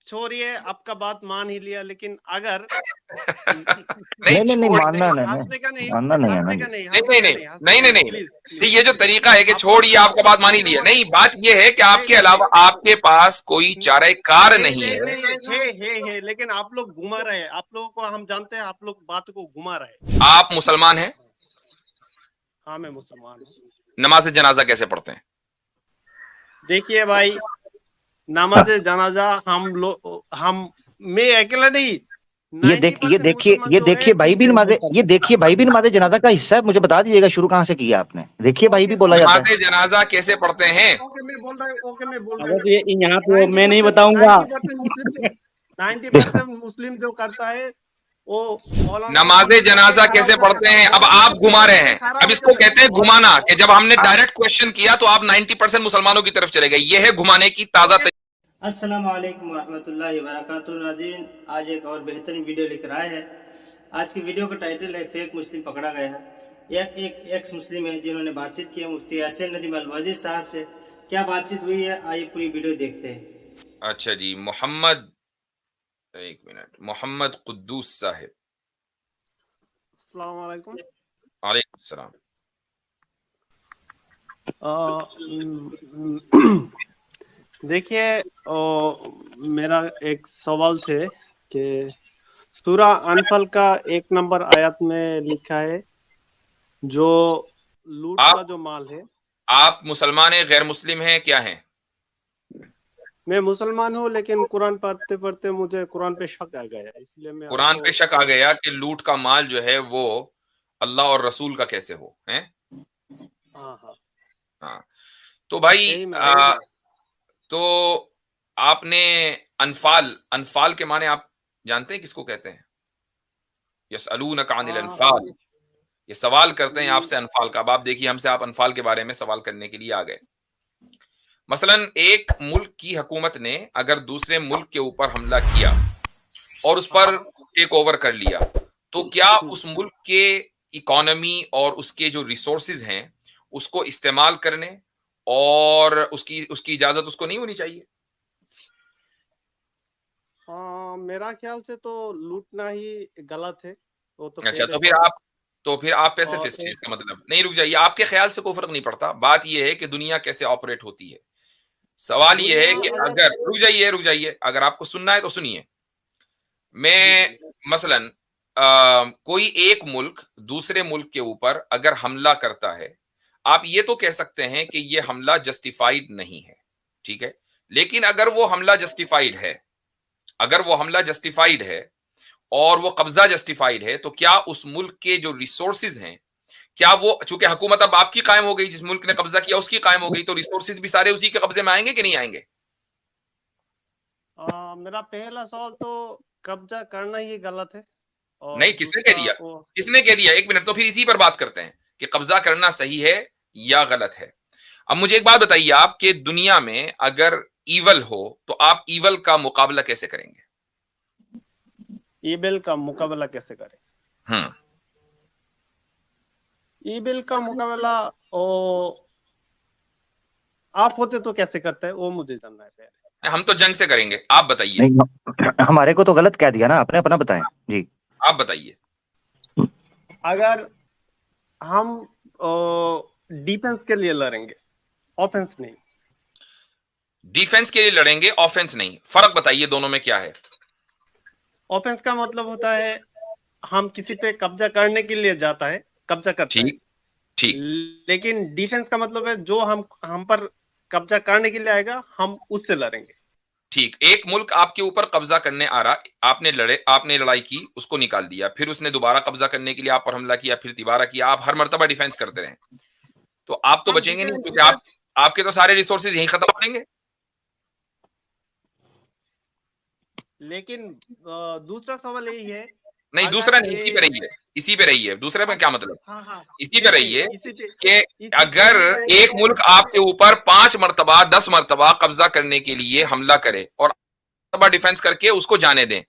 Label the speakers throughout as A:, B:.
A: छोड़िए, आपका बात मान ही लिया, लेकिन अगर
B: नहीं नहीं नहीं, मानना नहीं,
A: हंसने का नहीं,
B: मानना नहीं है ना
A: हंसने
B: जी।
A: का नहीं,
C: नहीं
A: हंसने
C: नहीं
A: का
C: नहीं
A: नहीं,
C: नहीं नहीं नहीं
A: प्लीज
C: नहीं, ये जो
A: प्लीज।
C: तरीका है कि छोड़िए, आपका बात मान ही लिया, नहीं, बात ये है कि आपके अलावा आपके पास कोई चाराकार नहीं है।
A: है, लेकिन आप लोग घुमा रहे हैं, आप लोगों को हम जानते हैं, आप लोग बात को घुमा रहे हैं।
C: आप मुसलमान हैं?
A: हाँ, मैं मुसलमान हूँ।
C: नमाज जनाजा कैसे पढ़ते हैं?
A: देखिए भाई, नमाज जनाजा मैं अकेला नहीं,
B: ये देखिए भाई भी नमाज़े, ये देखिए भाई भी नमाज़े जनाजा का हिस्सा है। मुझे बता दीजिएगा शुरू कहाँ से किया आपने। देखिए भाई भी बोला जाता है।
C: नमाज जनाजा कैसे पढ़ते हैं?
A: ओके, मैं बोल रहा हूँ, ओके, मैं बोल रहा
D: अगर
A: हूँ।
D: यहाँ पे मैं नहीं बताऊंगा।
A: 90% मुस्लिम जो करता है वो
C: नमाज जनाजा कैसे पढ़ते हैं? अब आप घुमा रहे हैं, अब इसको कहते हैं घुमाना, कि जब हमने डायरेक्ट क्वेश्चन किया तो आप 90% मुसलमानों की तरफ चले गए। यह है घुमाने की ताजा
E: अस्सलाम वालेकुम रहमतुल्लाहि व बरकातुहू। नाज़रीन, आज एक और बेहतरीन वीडियो लेकर आए हैं। आज की वीडियो का टाइटल है फेक मुस्लिम पकड़ा गया है। यह एक एक्स मुस्लिम है जिन्होंने बातचीत की है मुफ्ती हसन नदीम अल-वाजिद साहब से। क्या बातचीत हुई है, आइए पूरी वीडियो देखते हैं।
C: अच्छा जी, मोहम्मद, एक मिनट, मोहम्मद कुद्दूस साहिब।
A: अस्सलाम वालेकुम।
C: वालेकुम सलाम।
A: देखिए, मेरा एक सवाल थे कि सूरा अनफल का 1 नंबर आयत में लिखा है जो लूट का जो माल है।
C: आप मुसलमान हैं, गैर मुस्लिम हैं, क्या हैं?
A: मैं मुसलमान हूँ, लेकिन कुरान पढ़ते पढ़ते मुझे कुरान पे शक आ गया, इसलिए मैं
C: कुरान पे शक आ गया कि लूट का माल जो है वो अल्लाह और रसूल का कैसे हो, हैं? हाँ, तो भाई तो आपने अनफाल के माने आप जानते हैं किसको कहते हैं? यसअलूनका अनिल अनफाल, ये सवाल करते हैं आपसे अनफाल का। अब आप देखिए, हमसे आप अनफाल के बारे में सवाल करने के लिए आ गए। मसलन एक मुल्क की हुकूमत ने अगर दूसरे मुल्क के ऊपर हमला किया और उस पर टेक ओवर कर लिया, तो क्या उस मुल्क के इकोनॉमी और उसके जो रिसोर्सेज हैं उसको इस्तेमाल करने और उसकी इजाजत उसको नहीं होनी चाहिए?
A: मेरा ख्याल से तो लूटना ही गलत है। वो तो
C: अच्छा, तो फिर आप पैसिफिस्ट हैं, इसका मतलब नहीं। रुक जाइए, आपके ख्याल से कोई फर्क नहीं पड़ता। बात यह है कि दुनिया कैसे ऑपरेट होती है। सवाल यह है कि अगर रुक जाइए, अगर आपको सुनना है तो सुनिए। मैं मसलन कोई एक मुल्क दूसरे मुल्क के ऊपर अगर हमला करता है, आप ये तो कह सकते हैं कि ये हमला जस्टिफाइड नहीं है, ठीक है। लेकिन अगर वो हमला जस्टिफाइड है, और वो कब्जा जस्टिफाइड है, तो क्या उस मुल्क के जो रिसोर्सेज हैं, क्या वो, चूंकि हुकूमत अब आपकी कायम हो गई, जिस मुल्क ने कब्जा किया उसकी कायम हो गई, तो रिसोर्सेज भी सारे उसी के कब्जे में आएंगे कि नहीं आएंगे?
A: मेरा पहला सवाल तो कब्जा करना ही गलत है। और
C: नहीं, किसने कह दिया? एक मिनट, तो फिर इसी पर बात करते हैं कि कब्जा करना सही है या गलत है। अब मुझे एक बात बताइए, आप कि दुनिया में अगर ईवल हो तो आप ईवल का मुकाबला कैसे करेंगे?
A: ईविल का मुकाबला कैसे करें? ईविल का मुकाबला आप होते तो कैसे करते हैं, वो मुझे जानना है पहले।
C: हम तो जंग से करेंगे, आप बताइए।
B: हमारे को तो गलत कह दिया ना आपने, अपना बताएं जी।
C: आप बताइए।
A: अगर हम डिफेंस के लिए लड़ेंगे, ऑफेंस नहीं।
C: डिफेंस के लिए लड़ेंगे, ऑफेंस नहीं, फर्क बताइए दोनों में क्या है?
A: ऑफेंस का मतलब होता है हम किसी पे कब्जा करने के लिए जाता है, कब्जा करता है।
C: ठीक।
A: लेकिन डिफेंस का मतलब है जो हम पर कब्जा करने के लिए आएगा, हम उससे लड़ेंगे।
C: ठीक, एक मुल्क आपके ऊपर कब्जा करने आ रहा, आपने लड़ाई की, उसको निकाल दिया, फिर उसने दोबारा कब्जा करने के लिए आप पर हमला किया, फिर तिबारा किया, आप हर मर्तबा डिफेंस करते रहे, तो आप तो बचेंगे नहीं, क्योंकि आपके तो सारे रिसोर्सेज यहीं खत्म हो जाएंगे।
A: लेकिन दूसरा सवाल यही है,
C: नहीं दूसरा नहीं, इसी पे रही है। दूसरे में क्या मतलब? इसी पे रही है कि अगर एक मुल्क आपके ऊपर 5 मर्तबा 10 मर्तबा कब्जा करने के लिए हमला करे और डिफेंस करके उसको जाने दें,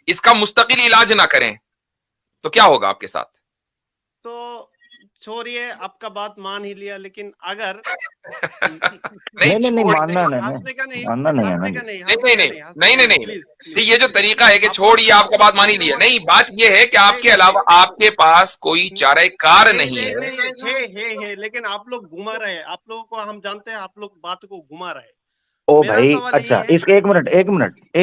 C: इसका मुस्तकिल इलाज ना करें, तो क्या होगा आपके साथ?
A: तो छोड़िए, आपका बात मान ही लिया, लेकिन अगर
C: नहीं
B: नहीं मानना
A: हंसने का नहीं,
B: मानना नहीं है
A: हंसने
B: ना।
A: का नहीं,
C: नहीं, नहीं, ये जो तरीका है कि छोड़िए, आपका बात मान ही लिया। नहीं, बात ये है कि आपके अलावा आपके पास कोई चाराकार नहीं है।
A: लेकिन आप लोग घुमा रहे हैं, आप लोगों को हम जानते हैं, आप लोग बात को घुमा रहे हैं।
B: ओ
A: मेरा
B: भाई,
A: सवाल
B: अच्छा,
A: यही है।
B: इसका एक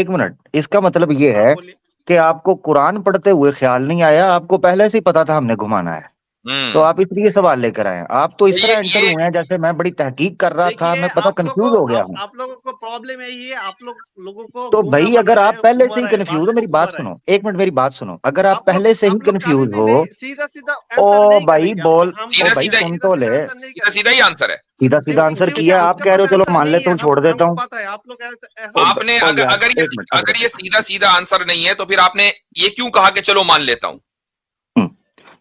B: मिनट, इसका मतलब ये
A: हाँ,
B: है
A: बोलिए।
B: कि आपको कुरान पढ़ते हुए ख्याल नहीं आया, आपको पहले से ही पता था हमने घुमाना है, तो आप इसलिए सवाल लेकर आए। आप तो इस तरह एंटर हुए हैं जैसे मैं बड़ी तहकीक कर रहा था,
A: देखिए,
B: मैं पता कंफ्यूज हो गया हूँ।
A: आप लोगों को प्रॉब्लम यही है, आप लोगों को
B: तो
A: गुमराह
B: भाई
A: बना
B: अगर
A: रहे
B: आप
A: हैं,
B: पहले से ही
A: घुमा रहे हैं,
B: कंफ्यूज हो,
A: बात
B: मेरी
A: को
B: बात
A: घुमा रहे हैं।
B: सुनो, एक मिनट मेरी बात सुनो, अगर आप पहले से ही
A: कभी
B: कंफ्यूज
A: भी
B: हो,
A: नहीं सीधा आंसर
B: ओ
A: नहीं
B: भाई
A: करेंगे।
B: बोल,
A: हम
B: ओ भाई
C: सीधा
B: सुन तो ले,
A: आंसर नहीं
C: सीधा
A: करेंगे।
C: सीधा ही आंसर है।
B: सीधा आंसर
A: क्योंकि
B: किया, आप
A: आपके
B: कह रहे
A: पास
B: हो चलो
A: आंसर
B: मान
A: नहीं
B: लेता
A: है,
B: हूँ, छोड़ देता
A: हमको
B: हूँ।
A: पता है, आप लोग ऐसे
C: आपने
B: ओ यार,
C: अगर
B: एक मिनट,
C: अगर ये सीधा आंसर नहीं है तो फिर आपने ये क्यों कहा कि चलो मान लेता हूं?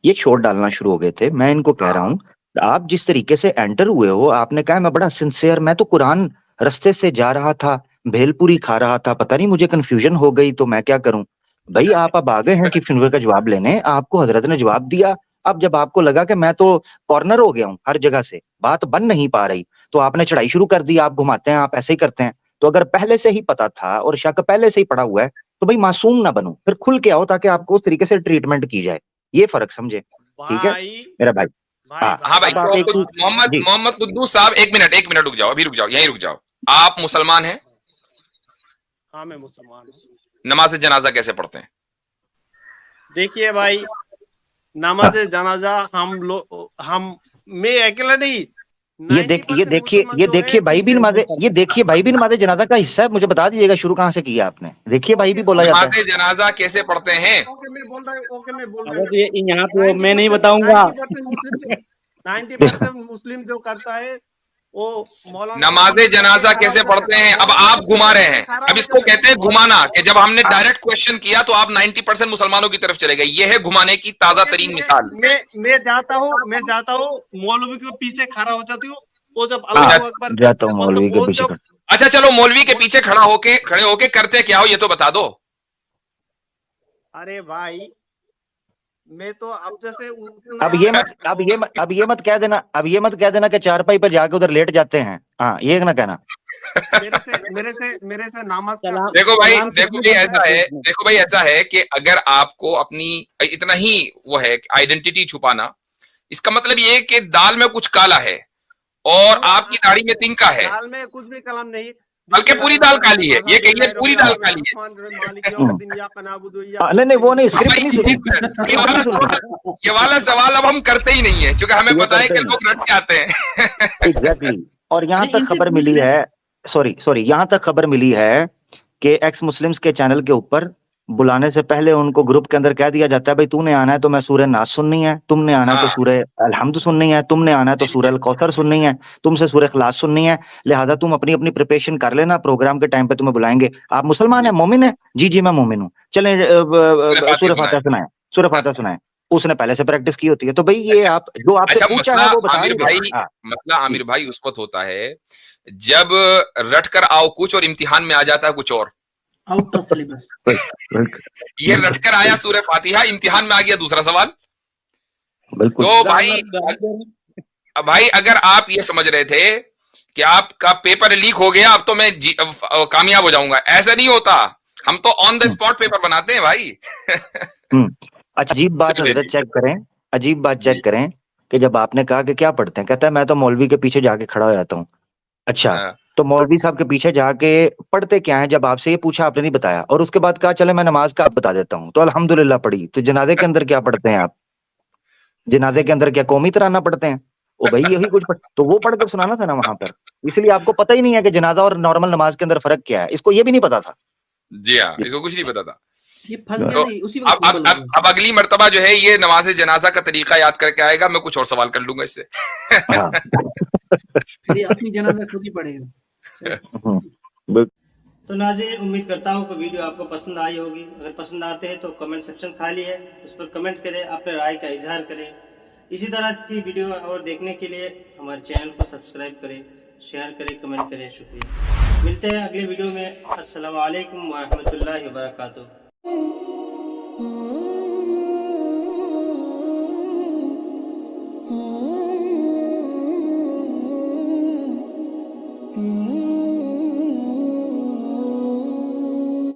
B: ये शोर डालना शुरू हो गए थे। मैं इनको कह रहा हूँ, आप जिस तरीके से एंटर हुए हो, आपने कहा मैं बड़ा सिंसियर, मैं तो कुरान रास्ते से जा रहा था, भेलपुरी खा रहा था, पता नहीं मुझे कंफ्यूजन हो गई तो मैं क्या करूं। भाई आप अब आ गए हैं कि फिनवर का जवाब लेने, आपको हजरत ने जवाब दिया। अब जब आपको लगा कि मैं तो कॉर्नर हो गया हूँ, हर जगह से बात बन नहीं पा रही, तो आपने चढ़ाई शुरू कर दी। आप घुमाते हैं, आप ऐसे ही करते हैं। तो अगर पहले से ही पता था और शक पहले से ही पड़ा हुआ है, तो भाई मासूम ना बनो, फिर खुल के आओ ताकि आपको उस तरीके से ट्रीटमेंट की जाए। ये फर्क समझे, ठीक है मेरा भाई? हाँ,
C: हाँ भाई,
B: अब आप एक
C: तो
B: चीज जी,
C: मोहम्मद कुद्दूस साहब, एक मिनट रुक जाओ, अभी रुक जाओ, यहीं रुक जाओ। आप मुसलमान हैं?
A: हाँ, मैं मुसलमान हूँ।
C: नमाज जनाजा कैसे पढ़ते हैं?
A: देखिए भाई, नमाज जनाजा मैं अकेला नहीं,
B: ये देखिए भाई भी नमाज़े जनाजा का हिस्सा है। मुझे बता दीजिएगा शुरू कहाँ से किया आपने। देखिए भाई भी बोला जाता है।
C: नमाज जनाजा कैसे पढ़ते हैं?
A: ओके, मैं बोल रहा
D: अगर
A: हूँ।
D: ये यहाँ पे मैं नहीं बताऊंगा।
A: 90% मुस्लिम जो करता है वो मौलाना
C: नमाज जनाजा कैसे पढ़ते हैं? अब आप घुमा रहे हैं, अब इसको कहते हैं घुमाना, कि जब हमने डायरेक्ट क्वेश्चन किया तो आप 90% मुसलमानों की तरफ चले गए। ये है घुमाने की ताजा तरीन मिसाल।
A: मैं जाता हूँ मौलवी के पीछे खड़ा हो जाती हूँ, वो जब अल्लाह अकबर
B: जाता हूँ मौलवी के पीछे।
C: अच्छा चलो, मौलवी के पीछे खड़े होके करते क्या हो ये तो बता दो।
A: अरे भाई, मैं तो अब जैसे
B: अब ये मत कह देना कि चारपाई पर जाके उधर लेट जाते हैं। हाँ, ये ना कहना।
A: मेरे से नमाज का
C: देखो भाई ऐसा है कि अगर आपको अपनी इतना ही वो है आइडेंटिटी छुपाना, इसका मतलब ये कि दाल में कुछ काला है और आपकी दाढ़ी में तिनका है।
A: दाल में कुछ भी कलम नहीं,
C: बल्कि पूरी दाल काली है। ये कहिए पूरी दाल काली है।
B: नहीं, वो नहीं, स्क्रिप्ट नहीं सुनी।
C: ये वाला सवाल अब हम करते ही नहीं है, क्योंकि हमें पता है कि लोग रट के आते हैं।
B: एग्जैक्टली। और यहाँ तक खबर मिली है, सॉरी, यहाँ तक खबर मिली है कि एक्स मुस्लिम्स के चैनल के ऊपर बुलाने से पहले उनको ग्रुप के अंदर कह दिया जाता है, भाई तूने आना है तो मैं सूरह नास सुननी है, तुमने आना है तो सूरह अलहम्द सुननी है, तुमने आना है तो सूरह अल कौसर सुननी है, तुमसे सूरह इखलास सुननी है, लिहाजा तुम अपनी अपनी प्रिपरेशन कर लेना, प्रोग्राम के टाइम पे तुम्हें बुलाएंगे। आप मुसलमान है, मोमिन है? जी मैं मोमिन हूँ। चले सूरह फातिहा सुनाए। उसने पहले से प्रैक्टिस की होती है। तो भाई ये आप जो आपसे पूछा है वो बता दीजिए।
C: मसला आमिर भाई उस वक्त होता है जब रट कर आओ कुछ और इम्तिहान में आ जाता है कुछ और।
D: Out of syllabus.
C: ये रट कर आया सूरह फातिहा, इम्तिहान में आ गया दूसरा सवाल।
B: बिल्कुल।
C: तो भाई अगर आप ये समझ रहे थे कि आपका पेपर लीक हो गया, अब तो मैं कामयाब हो जाऊंगा, ऐसा नहीं होता। हम तो ऑन द स्पॉट पेपर बनाते हैं भाई।
B: अजीब बात हजरत चेक करें कि जब आपने कहा कि क्या पढ़ते हैं, कहता है मैं तो मौलवी के पीछे जाके खड़ा हो जाता हूँ। अच्छा, तो मौलवी साहब के पीछे जाके पढ़ते क्या है? जब आपसे ये पूछा आपने नहीं बताया, और उसके बाद कहा चले मैं नमाज का आप बता देता हूँ, तो अल्हम्दुलिल्लाह पढ़ी। तो जनाजे के अंदर क्या पढ़ते हैं आप? जनाजे के अंदर क्या कौमी तराना पढ़ते हैं? ओ भाई यही कुछ तो वो पढ़ कर सुनाना था ना वहां पर। इसलिए आपको पता ही नहीं है कि जनाजा और नॉर्मल नमाज के अंदर फर्क क्या है। इसको ये भी नहीं पता था।
C: जी हाँ, इसको कुछ नहीं पता था।
D: ये फंस गया नहीं, उसी
C: अब अगली मर्तबा जो है ये नमाज जनाजा का तरीका याद करके आएगा, मैं कुछ और सवाल कर लूंगा इससे।
D: अपनी जनाजा खुद ही पढ़ेगा।
E: तो नाज़रीन, उम्मीद करता हूँ कि वीडियो आपको पसंद आई होगी। अगर पसंद आते हैं तो कमेंट सेक्शन खाली है, उस पर कमेंट करें, अपने राय का इजहार करें। इसी तरह की वीडियो और देखने के लिए हमारे चैनल को सब्सक्राइब करें, शेयर करें, कमेंट करें। शुक्रिया। मिलते हैं अगले वीडियो में। अस्सलाम वालेकुम व रहमतुल्लाहि व बरकातुहू।